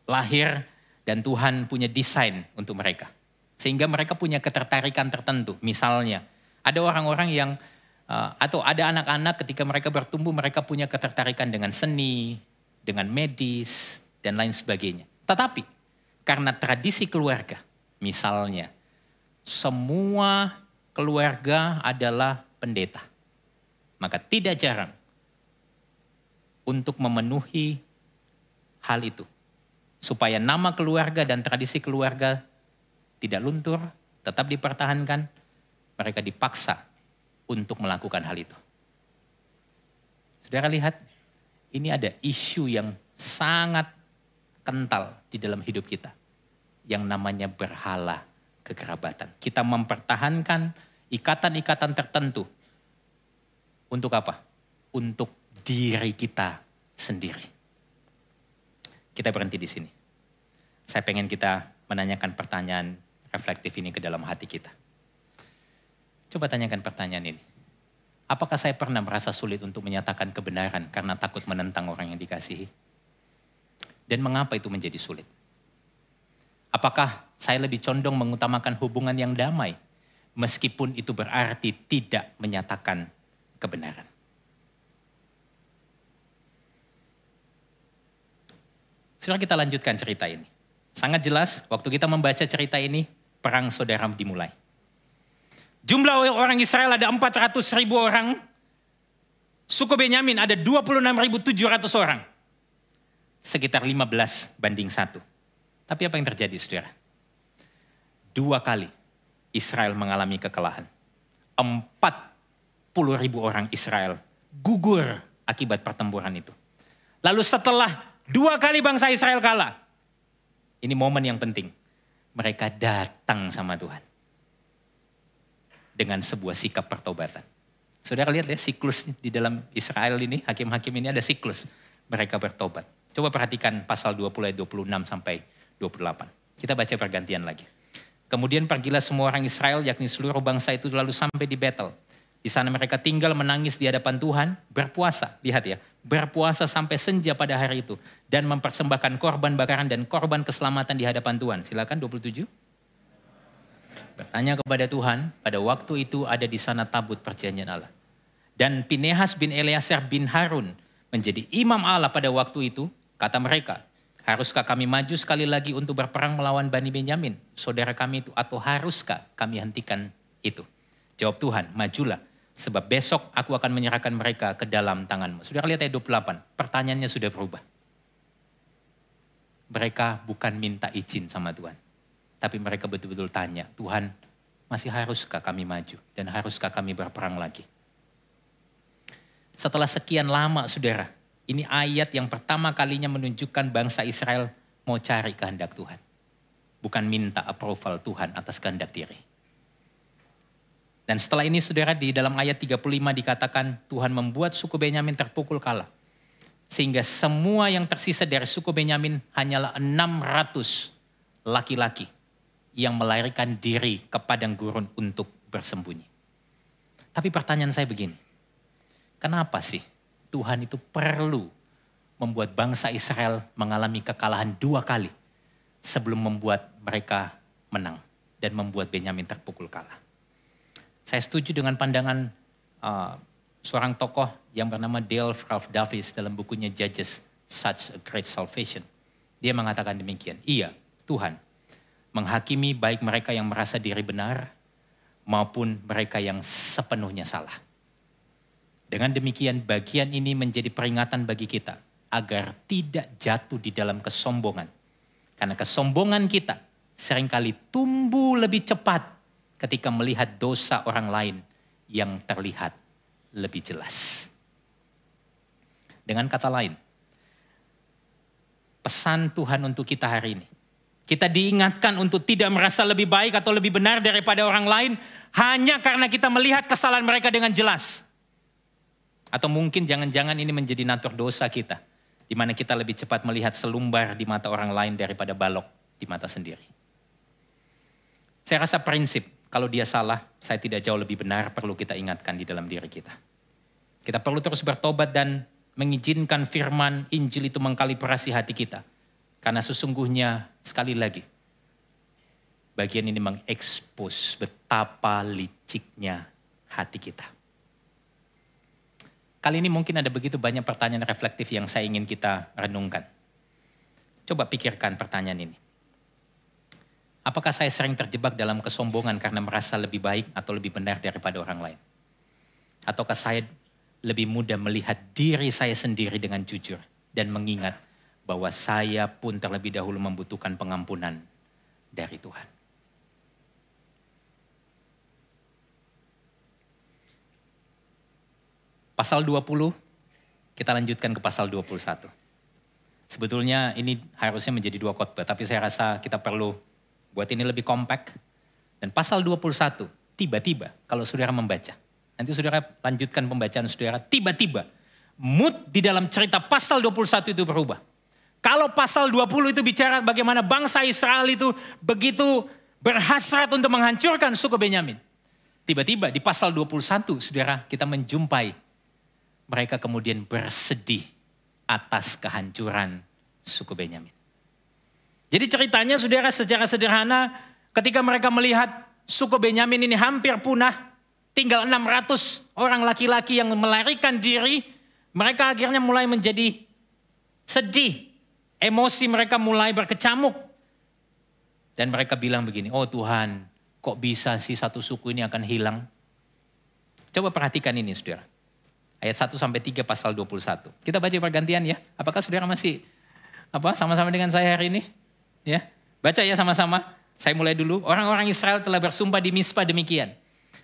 lahir dan Tuhan punya desain untuk mereka. Sehingga mereka punya ketertarikan tertentu. Misalnya, ada orang-orang yang, atau ada anak-anak ketika mereka bertumbuh, mereka punya ketertarikan dengan seni, dengan medis, dan lain sebagainya. Tetapi, karena tradisi keluarga, misalnya, semua keluarga adalah pendeta. Maka tidak jarang untuk memenuhi hal itu. Supaya nama keluarga dan tradisi keluarga tidak luntur, tetap dipertahankan, mereka dipaksa untuk melakukan hal itu. Saudara lihat, ini ada isu yang sangat kental di dalam hidup kita. Yang namanya berhala kekerabatan. Kita mempertahankan ikatan-ikatan tertentu. Untuk apa? Untuk diri kita sendiri. Kita berhenti di sini. Saya pengen kita menanyakan pertanyaan reflektif ini ke dalam hati kita. Coba tanyakan pertanyaan ini. Apakah saya pernah merasa sulit untuk menyatakan kebenaran karena takut menentang orang yang dikasihi? Dan mengapa itu menjadi sulit? Apakah saya lebih condong mengutamakan hubungan yang damai meskipun itu berarti tidak menyatakan kebenaran? Saudara, kita lanjutkan cerita ini. Sangat jelas waktu kita membaca cerita ini, perang saudara dimulai. Jumlah orang Israel ada 400.000 orang. Suku Benyamin ada 26.700 orang. Sekitar 15 banding 1. Tapi apa yang terjadi, saudara? 2 kali Israel mengalami kekalahan. 40.000 orang Israel gugur akibat pertempuran itu. Lalu setelah 2 kali bangsa Israel kalah. Ini momen yang penting. Mereka datang sama Tuhan. Dengan sebuah sikap pertobatan. Saudara lihat ya, siklus di dalam Israel ini, hakim-hakim ini ada siklus. Mereka bertobat. Coba perhatikan pasal 20 ayat 26 sampai 28. Kita baca pergantian lagi. Kemudian pergilah semua orang Israel, yakni seluruh bangsa itu lalu sampai di Betel. Di sana mereka tinggal menangis di hadapan Tuhan, berpuasa. Lihat ya, berpuasa sampai senja pada hari itu. Dan mempersembahkan korban bakaran dan korban keselamatan di hadapan Tuhan. Silakan 27. Bertanya kepada Tuhan, pada waktu itu ada di sana tabut perjanjian Allah. Dan Pinehas bin Eleazar bin Harun menjadi imam Allah pada waktu itu. Kata mereka, haruskah kami maju sekali lagi untuk berperang melawan Bani Benyamin, saudara kami itu, atau haruskah kami hentikan itu? Jawab Tuhan, majulah. Sebab besok aku akan menyerahkan mereka ke dalam tanganmu. Saudara lihat ayat 28, pertanyaannya sudah berubah. Mereka bukan minta izin sama Tuhan. Tapi mereka betul-betul tanya, Tuhan masih haruskah kami maju? Dan haruskah kami berperang lagi? Setelah sekian lama saudara, ini ayat yang pertama kalinya menunjukkan bangsa Israel mau cari kehendak Tuhan. Bukan minta approval Tuhan atas kehendak diri. Dan setelah ini saudara di dalam ayat 35 dikatakan Tuhan membuat suku Benyamin terpukul kalah. Sehingga semua yang tersisa dari suku Benyamin hanyalah 600 laki-laki yang melarikan diri ke padang gurun untuk bersembunyi. Tapi pertanyaan saya begini, kenapa sih Tuhan itu perlu membuat bangsa Israel mengalami kekalahan 2 kali sebelum membuat mereka menang dan membuat Benyamin terpukul kalah? Saya setuju dengan pandangan seorang tokoh yang bernama Dale Ralph Davis dalam bukunya Judges, Such a Great Salvation. Dia mengatakan demikian, iya Tuhan menghakimi baik mereka yang merasa diri benar maupun mereka yang sepenuhnya salah. Dengan demikian bagian ini menjadi peringatan bagi kita agar tidak jatuh di dalam kesombongan. Karena kesombongan kita seringkali tumbuh lebih cepat ketika melihat dosa orang lain yang terlihat lebih jelas. Dengan kata lain, pesan Tuhan untuk kita hari ini. Kita diingatkan untuk tidak merasa lebih baik atau lebih benar daripada orang lain hanya karena kita melihat kesalahan mereka dengan jelas. Atau mungkin jangan-jangan ini menjadi natur dosa kita. Di mana kita lebih cepat melihat selumbar di mata orang lain daripada balok di mata sendiri. Saya rasa prinsip, kalau dia salah, saya tidak jauh lebih benar, perlu kita ingatkan di dalam diri kita. Kita perlu terus bertobat dan mengizinkan firman Injil itu mengkalibrasi hati kita. Karena sesungguhnya sekali lagi, bagian ini mengekspos betapa liciknya hati kita. Kali ini mungkin ada begitu banyak pertanyaan reflektif yang saya ingin kita renungkan. Coba pikirkan pertanyaan ini. Apakah saya sering terjebak dalam kesombongan karena merasa lebih baik atau lebih benar daripada orang lain? Ataukah saya lebih mudah melihat diri saya sendiri dengan jujur dan mengingat bahwa saya pun terlebih dahulu membutuhkan pengampunan dari Tuhan. Pasal 20, kita lanjutkan ke pasal 21. Sebetulnya ini harusnya menjadi 2 khotbah, tapi saya rasa kita perlu buat ini lebih kompak. Dan pasal 21, tiba-tiba kalau saudara membaca, nanti saudara lanjutkan pembacaan saudara, tiba-tiba mood di dalam cerita pasal 21 itu berubah. Kalau pasal 20 itu bicara bagaimana bangsa Israel itu begitu berhasrat untuk menghancurkan suku Benyamin. Tiba-tiba di pasal 21 saudara kita menjumpai mereka kemudian bersedih atas kehancuran suku Benyamin. Jadi ceritanya saudara secara sederhana ketika mereka melihat suku Benyamin ini hampir punah, tinggal 600 orang laki-laki yang melarikan diri, mereka akhirnya mulai menjadi sedih. Emosi mereka mulai berkecamuk. Dan mereka bilang begini, oh Tuhan, kok bisa sih satu suku ini akan hilang? Coba perhatikan ini saudara. Ayat 1-3 pasal 21. Kita baca pergantian ya. Apakah saudara masih sama-sama dengan saya hari ini? Ya, baca ya sama-sama. Saya mulai dulu. Orang-orang Israel telah bersumpah di Mispa demikian.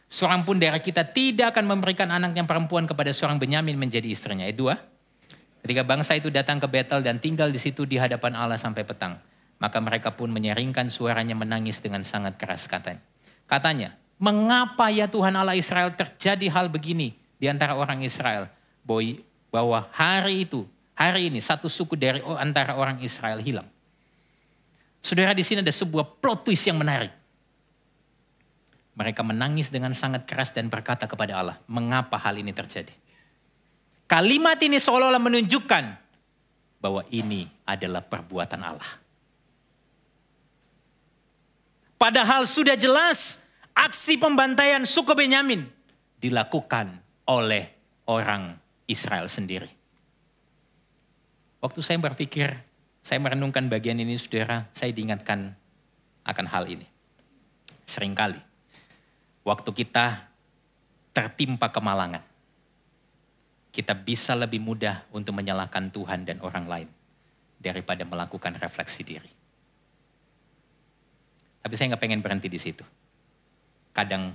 Seorang pun dari kita tidak akan memberikan anak yang perempuan kepada seorang Benyamin menjadi istrinya. Ayat 2. Ketika bangsa itu datang ke Betel dan tinggal di situ di hadapan Allah sampai petang. Maka mereka pun menyeringkan suaranya menangis dengan sangat keras katanya. Mengapa ya Tuhan Allah Israel terjadi hal begini di antara orang Israel? Bahwa hari ini satu suku dari antara orang Israel hilang. Saudara, di sini ada sebuah plot twist yang menarik. Mereka menangis dengan sangat keras dan berkata kepada Allah, mengapa hal ini terjadi? Kalimat ini seolah-olah menunjukkan bahwa ini adalah perbuatan Allah. Padahal sudah jelas aksi pembantaian suku Benyamin dilakukan oleh orang Israel sendiri. Waktu saya berpikir, saya merenungkan bagian ini saudara, saya diingatkan akan hal ini. Seringkali waktu kita tertimpa kemalangan, kita bisa lebih mudah untuk menyalahkan Tuhan dan orang lain daripada melakukan refleksi diri. Tapi saya nggak pengen berhenti di situ. Kadang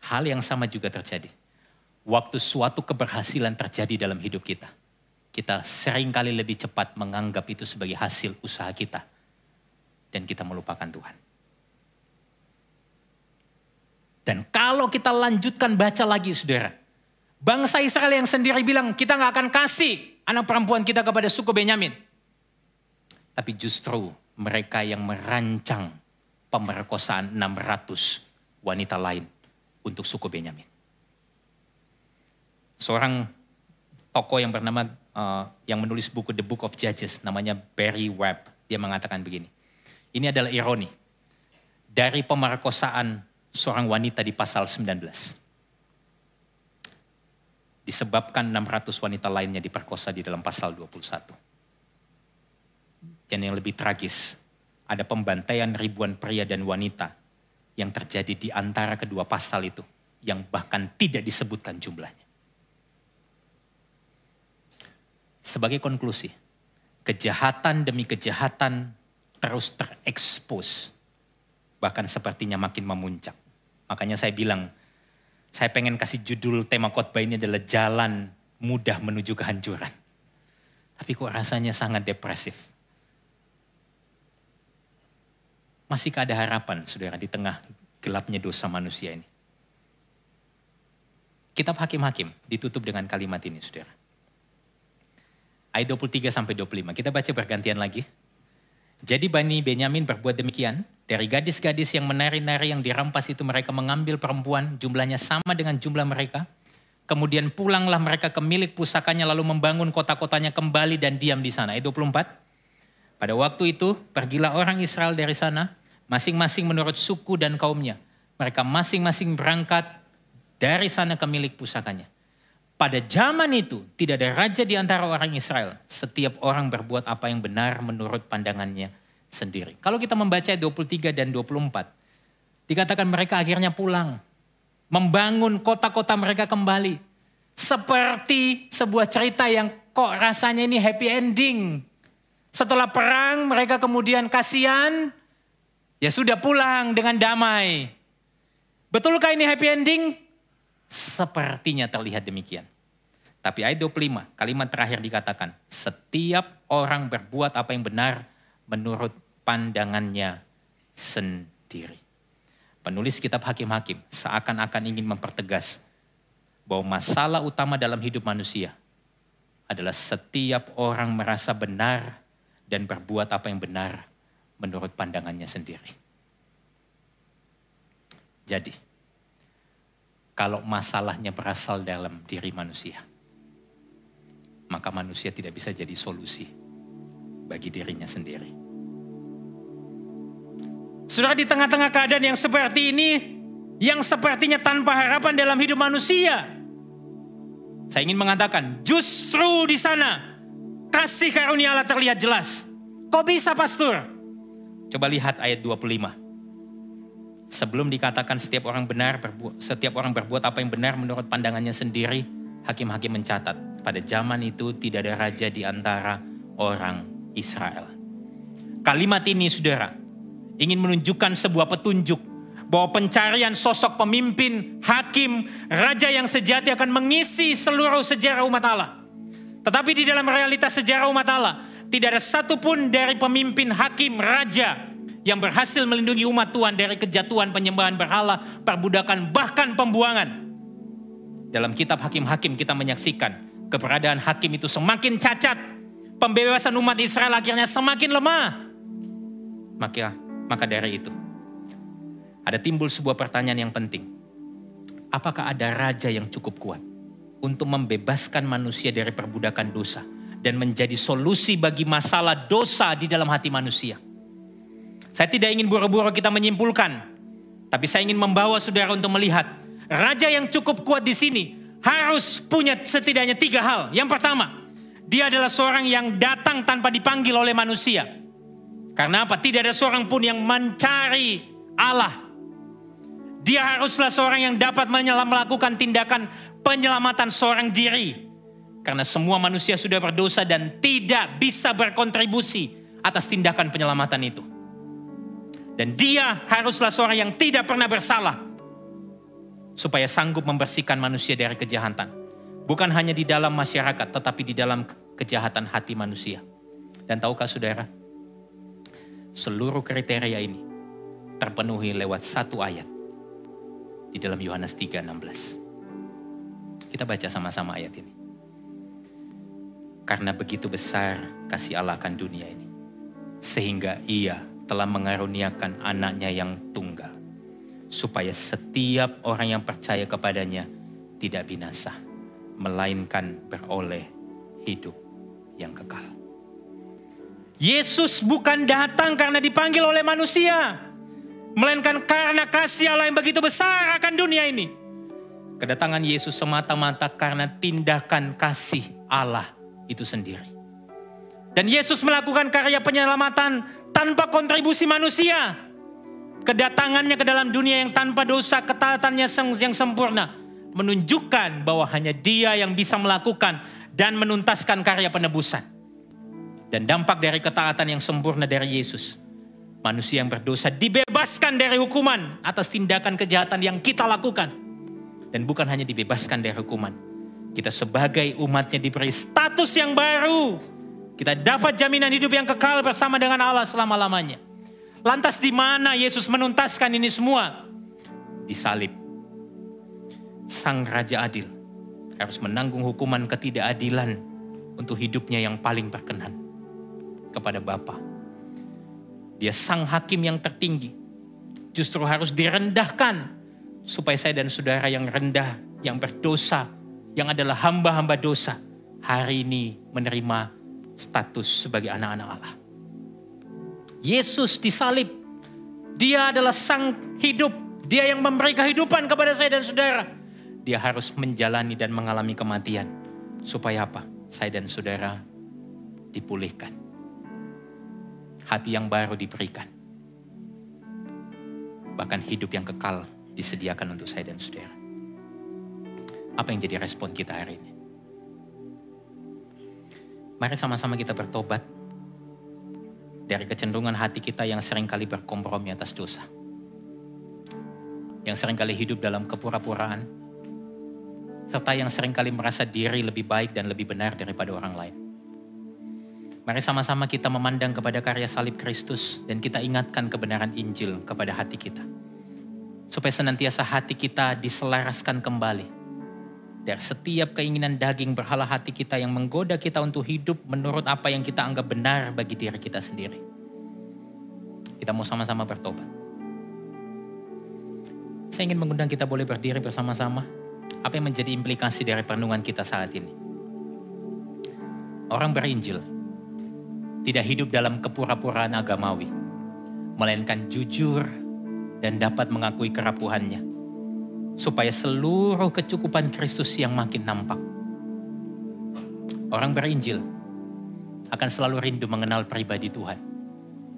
hal yang sama juga terjadi. Waktu suatu keberhasilan terjadi dalam hidup kita, kita seringkali lebih cepat menganggap itu sebagai hasil usaha kita. Dan kita melupakan Tuhan. Dan kalau kita lanjutkan baca lagi saudara. Bangsa Israel yang sendiri bilang kita gak akan kasih anak perempuan kita kepada suku Benyamin. Tapi justru mereka yang merancang pemerkosaan 600 wanita lain untuk suku Benyamin. Seorang tokoh yang bernama yang menulis buku The Book of Judges namanya Barry Webb. Dia mengatakan begini. Ini adalah ironi dari pemerkosaan seorang wanita di pasal 19. Disebabkan 600 wanita lainnya diperkosa di dalam pasal 21. Dan yang lebih tragis, ada pembantaian ribuan pria dan wanita yang terjadi di antara kedua pasal itu, yang bahkan tidak disebutkan jumlahnya. Sebagai konklusi, kejahatan demi kejahatan terus terekspos, bahkan sepertinya makin memuncak. Makanya saya bilang, saya pengen kasih judul tema khotbah ini adalah jalan mudah menuju kehancuran. Tapi kok rasanya sangat depresif. Masihkah ada harapan saudara di tengah gelapnya dosa manusia ini? Kitab Hakim-Hakim ditutup dengan kalimat ini saudara. Ayat 23-25, kita baca bergantian lagi. Jadi Bani Benyamin berbuat demikian. Dari gadis-gadis yang menari-nari yang dirampas itu mereka mengambil perempuan jumlahnya sama dengan jumlah mereka. Kemudian pulanglah mereka ke milik pusakanya lalu membangun kota-kotanya kembali dan diam di sana. Ayat 24. Pada waktu itu pergilah orang Israel dari sana, masing-masing menurut suku dan kaumnya. Mereka masing-masing berangkat dari sana ke milik pusakanya. Pada zaman itu tidak ada raja di antara orang Israel. Setiap orang berbuat apa yang benar menurut pandangannya sendiri. Kalau kita membaca 23 dan 24, dikatakan mereka akhirnya pulang. Membangun kota-kota mereka kembali. Seperti sebuah cerita yang kok rasanya ini happy ending. Setelah perang mereka kemudian kasihan, ya sudah pulang dengan damai. Betulkah ini happy ending? Sepertinya terlihat demikian. Tapi ayat 25, kalimat terakhir dikatakan, setiap orang berbuat apa yang benar menurut pandangannya sendiri. Penulis kitab Hakim-Hakim seakan-akan ingin mempertegas bahwa masalah utama dalam hidup manusia adalah setiap orang merasa benar dan berbuat apa yang benar menurut pandangannya sendiri. Jadi, kalau masalahnya berasal dalam diri manusia, maka manusia tidak bisa jadi solusi bagi dirinya sendiri. Saudara, di tengah-tengah keadaan yang seperti ini, yang sepertinya tanpa harapan dalam hidup manusia, saya ingin mengatakan, justru di sana kasih karunia Allah terlihat jelas. Kok bisa, pastor? Coba lihat ayat 25. Sebelum dikatakan setiap orang berbuat apa yang benar menurut pandangannya sendiri, Hakim-Hakim mencatat, pada zaman itu tidak ada raja di antara orang Israel. Kalimat ini, saudara, ingin menunjukkan sebuah petunjuk bahwa pencarian sosok pemimpin, hakim, raja yang sejati akan mengisi seluruh sejarah umat Allah. Tetapi di dalam realitas sejarah umat Allah, tidak ada satupun dari pemimpin, hakim, raja yang berhasil melindungi umat Tuhan dari kejatuhan penyembahan berhala, perbudakan, bahkan pembuangan. Dalam kitab Hakim-Hakim kita menyaksikan keberadaan hakim itu semakin cacat. Pembebasan umat Israel akhirnya semakin lemah. Maka dari itu, ada timbul sebuah pertanyaan yang penting. Apakah ada raja yang cukup kuat untuk membebaskan manusia dari perbudakan dosa dan menjadi solusi bagi masalah dosa di dalam hati manusia? Saya tidak ingin buru-buru kita menyimpulkan, tapi saya ingin membawa saudara untuk melihat raja yang cukup kuat di sini harus punya setidaknya 3 hal. Yang pertama, dia adalah seorang yang datang tanpa dipanggil oleh manusia. Karena apa? Tidak ada seorang pun yang mencari Allah. Dia haruslah seorang yang dapat melakukan tindakan penyelamatan seorang diri. Karena semua manusia sudah berdosa dan tidak bisa berkontribusi atas tindakan penyelamatan itu. Dan dia haruslah seorang yang tidak pernah bersalah. Supaya sanggup membersihkan manusia dari kejahatan. Bukan hanya di dalam masyarakat, tetapi di dalam kejahatan hati manusia. Dan tahukah saudara? Seluruh kriteria ini terpenuhi lewat satu ayat di dalam Yohanes 3:16. Kita baca sama-sama ayat ini. Karena begitu besar kasih Allah akan dunia ini, sehingga Ia telah mengaruniakan anaknya yang tunggal, supaya setiap orang yang percaya kepadanya tidak binasa, melainkan beroleh hidup yang kekal. Yesus bukan datang karena dipanggil oleh manusia, melainkan karena kasih Allah yang begitu besar akan dunia ini. Kedatangan Yesus semata-mata karena tindakan kasih Allah itu sendiri. Dan Yesus melakukan karya penyelamatan tanpa kontribusi manusia. Kedatangannya ke dalam dunia yang tanpa dosa, ketaatannya yang sempurna, menunjukkan bahwa hanya Dia yang bisa melakukan dan menuntaskan karya penebusan. Dan dampak dari ketaatan yang sempurna dari Yesus, manusia yang berdosa dibebaskan dari hukuman atas tindakan kejahatan yang kita lakukan. Dan bukan hanya dibebaskan dari hukuman, kita sebagai umatnya diberi status yang baru. Kita dapat jaminan hidup yang kekal bersama dengan Allah selama-lamanya. Lantas di mana Yesus menuntaskan ini semua? Di salib. Sang Raja Adil harus menanggung hukuman ketidakadilan untuk hidupnya yang paling berkenan kepada Bapa. Dia sang hakim yang tertinggi, justru harus direndahkan supaya saya dan saudara yang rendah, yang berdosa, yang adalah hamba-hamba dosa, hari ini menerima status sebagai anak-anak Allah. Yesus disalib. Dia adalah sang hidup. Dia yang memberi kehidupan kepada saya dan saudara. Dia harus menjalani dan mengalami kematian. Supaya apa? Saya dan saudara dipulihkan. Hati yang baru diberikan. Bahkan hidup yang kekal disediakan untuk saya dan saudara. Apa yang jadi respon kita hari ini? Mari sama-sama kita bertobat dari kecenderungan hati kita yang seringkali berkompromi atas dosa. Yang seringkali hidup dalam kepura-puraan. Serta yang seringkali merasa diri lebih baik dan lebih benar daripada orang lain. Mari sama-sama kita memandang kepada karya salib Kristus dan kita ingatkan kebenaran Injil kepada hati kita. Supaya senantiasa hati kita diselaraskan kembali dari setiap keinginan daging berhala hati kita yang menggoda kita untuk hidup menurut apa yang kita anggap benar bagi diri kita sendiri. Kita mau sama-sama bertobat. Saya ingin mengundang kita boleh berdiri bersama-sama. Apa yang menjadi implikasi dari perenungan kita saat ini? Orang berinjil tidak hidup dalam kepura-puraan agamawi, melainkan jujur dan dapat mengakui kerapuhannya, supaya seluruh kecukupan Kristus yang makin nampak. Orang berinjil akan selalu rindu mengenal pribadi Tuhan,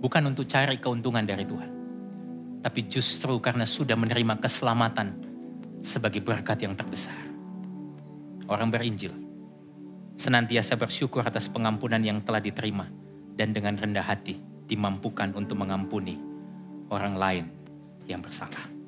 bukan untuk cari keuntungan dari Tuhan, tapi justru karena sudah menerima keselamatan sebagai berkat yang terbesar. Orang berinjil senantiasa bersyukur atas pengampunan yang telah diterima dan dengan rendah hati dimampukan untuk mengampuni orang lain yang bersalah.